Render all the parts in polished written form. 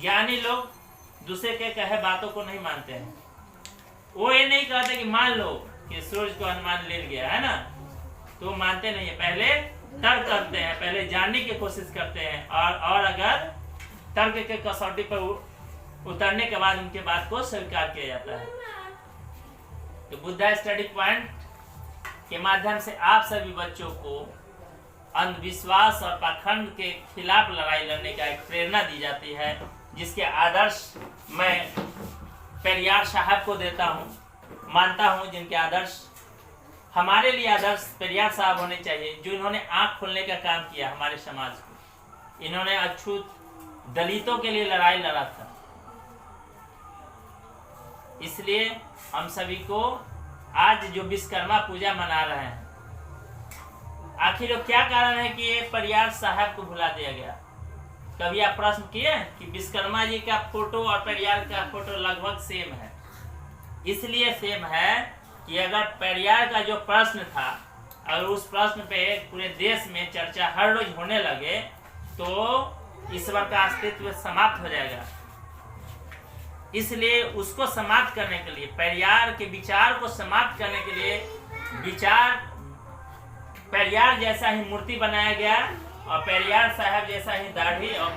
ज्ञानी लोग दूसरे के कहे बातों को नहीं मानते हैं। वो ये नहीं कहते कि मान लो कि सूरज को अनुमान ले गया है ना, तो मानते नहीं है, पहले तर्क करते हैं, पहले जानने की कोशिश करते हैं और अगर तर्क के कसौटी पर उतरने के बाद उनके बात को स्वीकार किया जाता है। तो बुद्धा स्टडी पॉइंट के माध्यम से आप सभी बच्चों को अंधविश्वास और पाखंड के खिलाफ लड़ाई लड़ने का एक प्रेरणा दी जाती है, जिसके आदर्श मैं पेरियार साहब को देता हूँ, मानता हूँ, जिनके आदर्श हमारे लिए आदर्श पेरियार साहब होने चाहिए, जो इन्होंने आंख खोलने का काम किया हमारे समाज को। इन्होंने अछूत दलितों के लिए लड़ाई लड़ा था। इसलिए हम सभी को आज जो विश्वकर्मा पूजा मना रहे हैं, आखिर क्या कारण है कि ये पेरियार साहब को भुला दिया गया? कभी आप प्रश्न किए कि विश्वकर्मा जी का फोटो और पेरियार का फोटो लगभग सेम है? इसलिए सेम है कि अगर पेरियार का जो प्रश्न था, अगर उस प्रश्न पे पूरे देश में चर्चा हर रोज होने लगे तो ईश्वर का अस्तित्व समाप्त हो जाएगा। इसलिए उसको समाप्त करने के लिए, पेरियार के विचार को समाप्त करने के लिए पेरियार जैसा ही मूर्ति बनाया गया और पेरियार साहब जैसा ही दाढ़ी और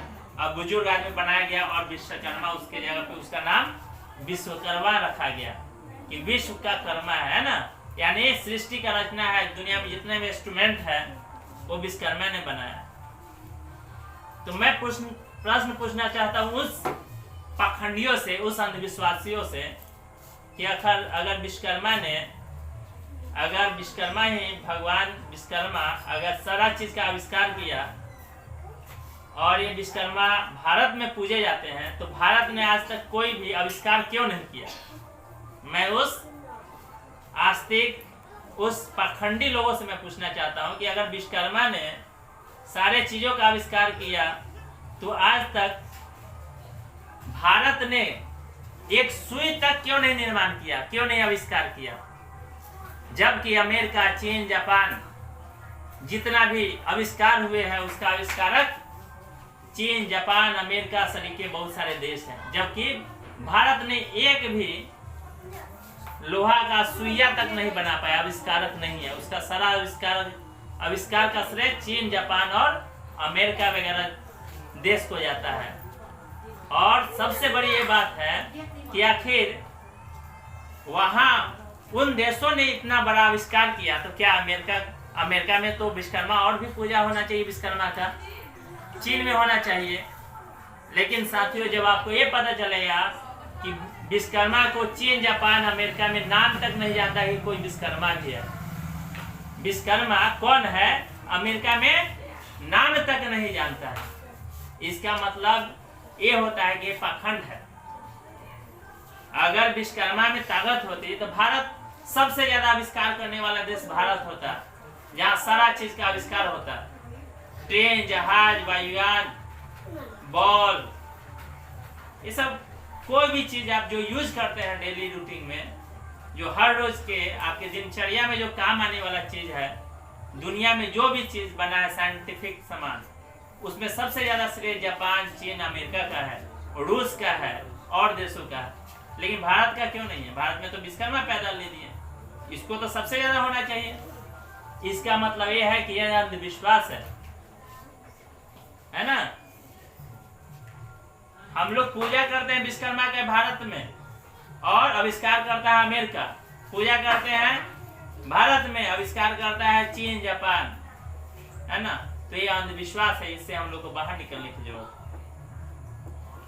बुजुर्ग आदमी बनाया गया और विश्वकर्मा उसके जगह पे उसका नाम विश्वकर्मा रखा गया कि विश्व का कर्मा है ना, यानी सृष्टि का रचना है। दुनिया में जितने भी इंस्ट्रूमेंट है वो विश्वकर्मा ने बनाया। तो मैं प्रश्न पूछना चाहता हूँ उस पाखंडियों से, उस अंधविश्वासियों से कि अगर विश्वकर्मा ही भगवान विश्वकर्मा अगर सारा चीज का आविष्कार किया और ये विश्वकर्मा भारत में पूजे जाते हैं, तो भारत ने आज तक कोई भी आविष्कार क्यों नहीं किया? मैं उस आस्तिक, उस पाखंडी लोगों से मैं पूछना चाहता हूं कि अगर विश्वकर्मा ने सारे चीजों का आविष्कार किया तो आज तक भारत ने एक सुई तक क्यों नहीं निर्माण किया, क्यों नहीं आविष्कार किया? जबकि अमेरिका, चीन, जापान जितना भी आविष्कार हुए हैं उसका आविष्कारक चीन, जापान, अमेरिका सरीके बहुत सारे देश हैं, जबकि भारत ने एक भी लोहा का सुइया तक नहीं बना पाया, आविष्कारक नहीं है। उसका सारा आविष्कार का श्रेय चीन, जापान और अमेरिका वगैरह देश को जाता है। और सबसे बड़ी ये बात है कि आखिर वहां उन देशों ने इतना बड़ा आविष्कार किया, तो क्या अमेरिका में तो विश्वकर्मा और भी पूजा होना चाहिए, विश्वकर्मा का चीन में होना चाहिए। लेकिन साथियों, जब आपको ये पता चलेगा कि विश्वकर्मा को चीन, जापान, अमेरिका में नाम तक नहीं जानता कि कोई विश्वकर्मा भी है, विश्वकर्मा कौन है अमेरिका में नाम तक नहीं जानता है, इसका मतलब ये होता है कि ये पाखंड है। अगर विश्वकर्मा में ताकत होती तो भारत सबसे ज्यादा आविष्कार करने वाला देश भारत होता, जहाँ सारा चीज का आविष्कार होता, ट्रेन, जहाज, वायुयान, बॉल, ये सब कोई भी चीज आप जो यूज करते हैं डेली रूटीन में, जो हर रोज के आपके दिनचर्या में जो काम आने वाला चीज है, दुनिया में जो भी चीज बना है साइंटिफिक सामान, उसमें सबसे ज्यादा श्रेय जापान, चीन, अमेरिका का है, रूस का है और देशों का है। लेकिन भारत का क्यों नहीं है? भारत में तो विश्वकर्मा पैदा ले दिए, इसको तो सबसे ज्यादा होना चाहिए। इसका मतलब ये है कि यह अंधविश्वास है ना। हम लोग पूजा करते हैं विश्वकर्मा के भारत में और आविष्कार करता है अमेरिका, पूजा करते हैं भारत में, आविष्कार करता है चीन, जापान, है ना। तो ये अंधविश्वास है, इससे हम लोग को बाहर निकलने की जरूरत है।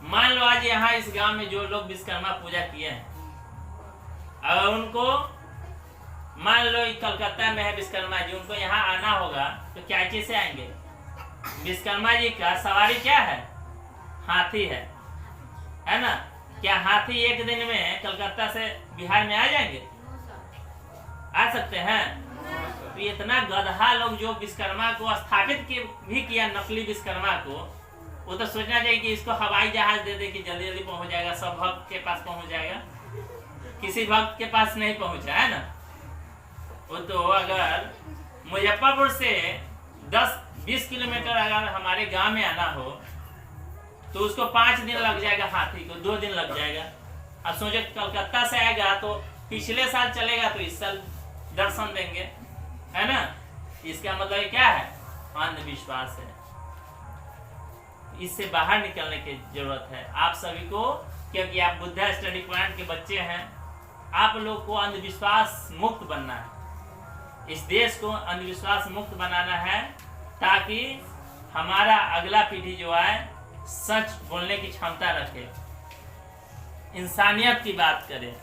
मान लो आज यहाँ इस गांव में जो लोग विश्वकर्मा पूजा किए हैं, अगर उनको मान लो कलकत्ता में है विश्वकर्मा जी, उनको यहाँ आना होगा तो क्या चीज से आएंगे? विश्वकर्मा जी का सवारी क्या है? हाथी है ना। क्या हाथी एक दिन में कलकत्ता से बिहार में आ जाएंगे? आ सकते हैं? तो इतना गधा लोग जो विश्वकर्मा को स्थापित भी किया, नकली विश्वकर्मा को, वो तो सोचना चाहिए कि इसको हवाई जहाज दे दे कि जल्दी जल्दी पहुंच जाएगा, सब भक्त के पास पहुंच जाएगा। किसी भक्त के पास नहीं पहुंचा है ना। वो तो अगर मुजफ्फरपुर से 10-20 किलोमीटर अगर हमारे गांव में आना हो तो उसको 5 दिन लग जाएगा, हाथी को 2 दिन लग जाएगा। अब सोचे कलकत्ता से आएगा तो पिछले साल चलेगा तो इस साल दर्शन देंगे, है ना। इसका मतलब ये क्या है, अंधविश्वास है। इससे बाहर निकलने की जरूरत है आप सभी को, क्योंकि आप बुद्धा स्टडी पॉइंट के बच्चे हैं। आप लोग को अंधविश्वास मुक्त बनना है, इस देश को अंधविश्वास मुक्त बनाना है, ताकि हमारा अगला पीढ़ी जो है सच बोलने की क्षमता रखे, इंसानियत की बात करे।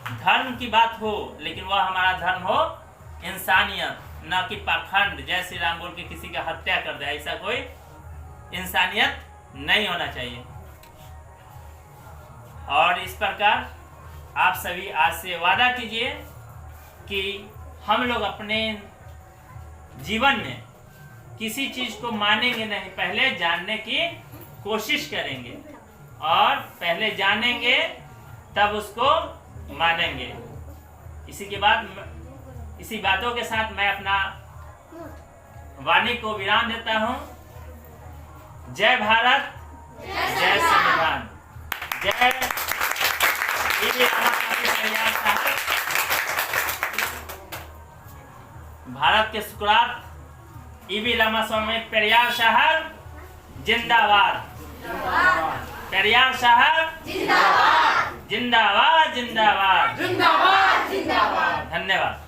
धर्म की बात हो लेकिन वह हमारा धर्म हो इंसानियत, न कि पाखंड, जय श्री राम बोल के किसी का हत्या कर दे, ऐसा कोई इंसानियत नहीं होना चाहिए। और इस प्रकार आप सभी आज से वादा कीजिए कि हम लोग अपने जीवन में किसी चीज को मानेंगे नहीं, पहले जानने की कोशिश करेंगे, और पहले जानेंगे तब उसको मानेंगे। इसी बातों के साथ मैं अपना वाणी को विराम देता हूं। जय भारत, जय संविधान, जय भारत के सुकरात ईवी रामास्वामी पेरियार साहब जिंदाबाद, पेरियार साहब जिंदाबाद, जिंदाबाद जिंदाबाद, धन्यवाद।